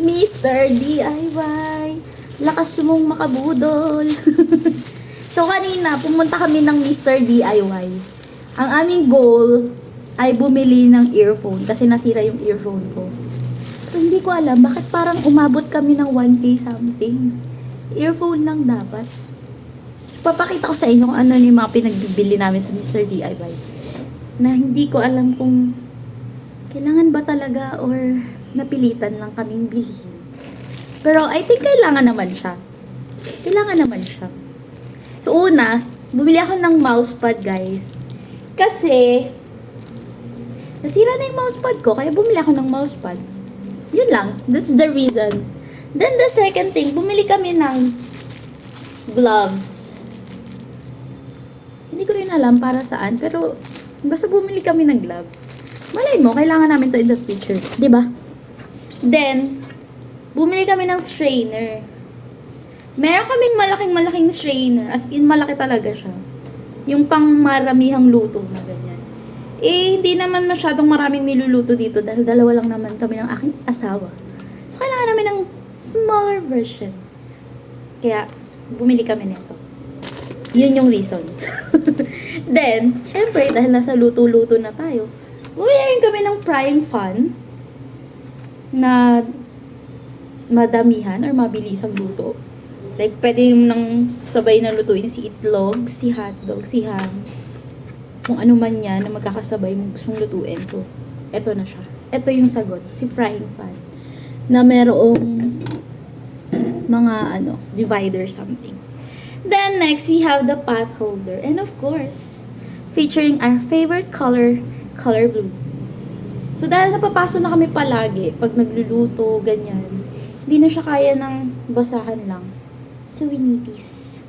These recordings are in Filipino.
Mr. DIY. Lakas mong makabudol. So, kanina, pumunta kami ng Mr. DIY. Ang aming goal ay bumili ng earphone kasi nasira yung earphone ko. So, hindi ko alam bakit parang umabot kami ng 1K something. Earphone lang dapat. So, papakita ko sa inyo kung ano yung mga pinagbibili namin sa Mr. DIY. Na hindi ko alam kung kailangan ba talaga or napilitan lang kaming bilhin. Pero I think kailangan naman siya. Kailangan naman siya. So, una, bumili ako ng mousepad, guys. Kasi, nasira na yung mousepad ko, kaya bumili ako ng mousepad. Yun lang. That's the reason. Then, the second thing, bumili kami ng gloves. Hindi ko rin alam para saan, pero basta bumili kami ng gloves. Malay mo, kailangan namin to in the future. Diba? Then, bumili kami ng strainer. Meron kaming malaking strainer. As in, malaki talaga siya. Yung pang maramihang luto na ganyan. Eh, hindi naman masyadong maraming niluluto dito dahil dalawa lang naman kami ng aking asawa. So, kailangan namin ng smaller version. Kaya, bumili kami nito. Yun yung reason. Then, syempre, dahil nasa luto-luto na tayo, bumili rin kami ng frying pan na madamihan or mabilis ang luto. Like, pwede yung nang sabay na lutuin si itlog, si hotdog, si ham. Kung ano man yan na magkakasabay mo gustong lutuin. So, eto na siya. Eto yung sagot, si frying pan. Na merong mga divider something. Then, next, we have the pot holder. And of course, featuring our favorite color blue. So, dahil napapasok na kami palagi, pag nagluluto, ganyan, hindi na siya kaya ng basahan lang. So, we need this.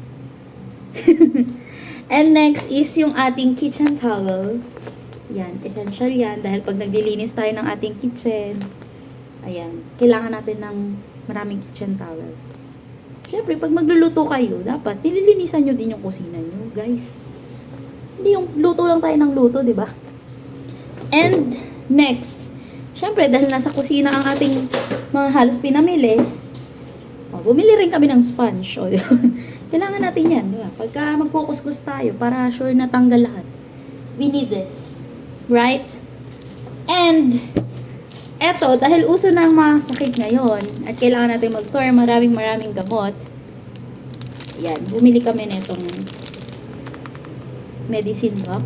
And next is yung ating kitchen towel. Yan, essential yan. Dahil pag naglilinis tayo ng ating kitchen, ayan, kailangan natin ng maraming kitchen towel. Siyempre, pag magluluto kayo, dapat nililinisan nyo din yung kusina nyo, guys. Hindi yung luto lang tayo ng luto, di ba? And next, siyempre, dahil nasa kusina ang ating mga halos pinamili, bumili rin kami ng sponge. Kailangan natin yan, di ba? Pagka magkukuskus tayo, para sure na tanggal lahat, we need this. Right? And, eto, dahil uso na ang mga sakit ngayon, at kailangan natin mag-store maraming gamot, yan, bumili kami netong medicine box.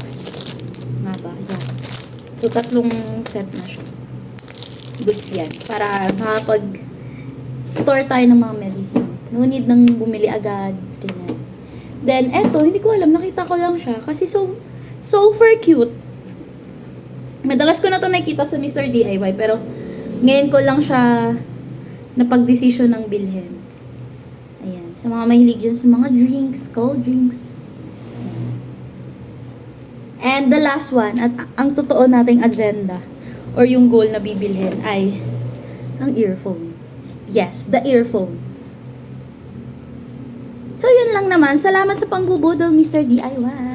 Nga ba? Yan. So, 3 set na siya. Goods yan. Para makapag-store tayo ng mga medicine. No need nang bumili agad. Ganyan. Then, eto, hindi ko alam. Nakita ko lang siya. Kasi super cute. Madalas ko na to nakita sa Mr. DIY. Pero, ngayon ko lang siya napag-desisyon ng bilhin. Ayan. Sa mga mahilig dyan sa mga drinks, cold drinks. And the last one, at ang totoo nating agenda or yung goal na bibilhin ay ang earphone. Yes, the earphone. So, yun lang naman. Salamat sa pangbubudol, Mr. DIY.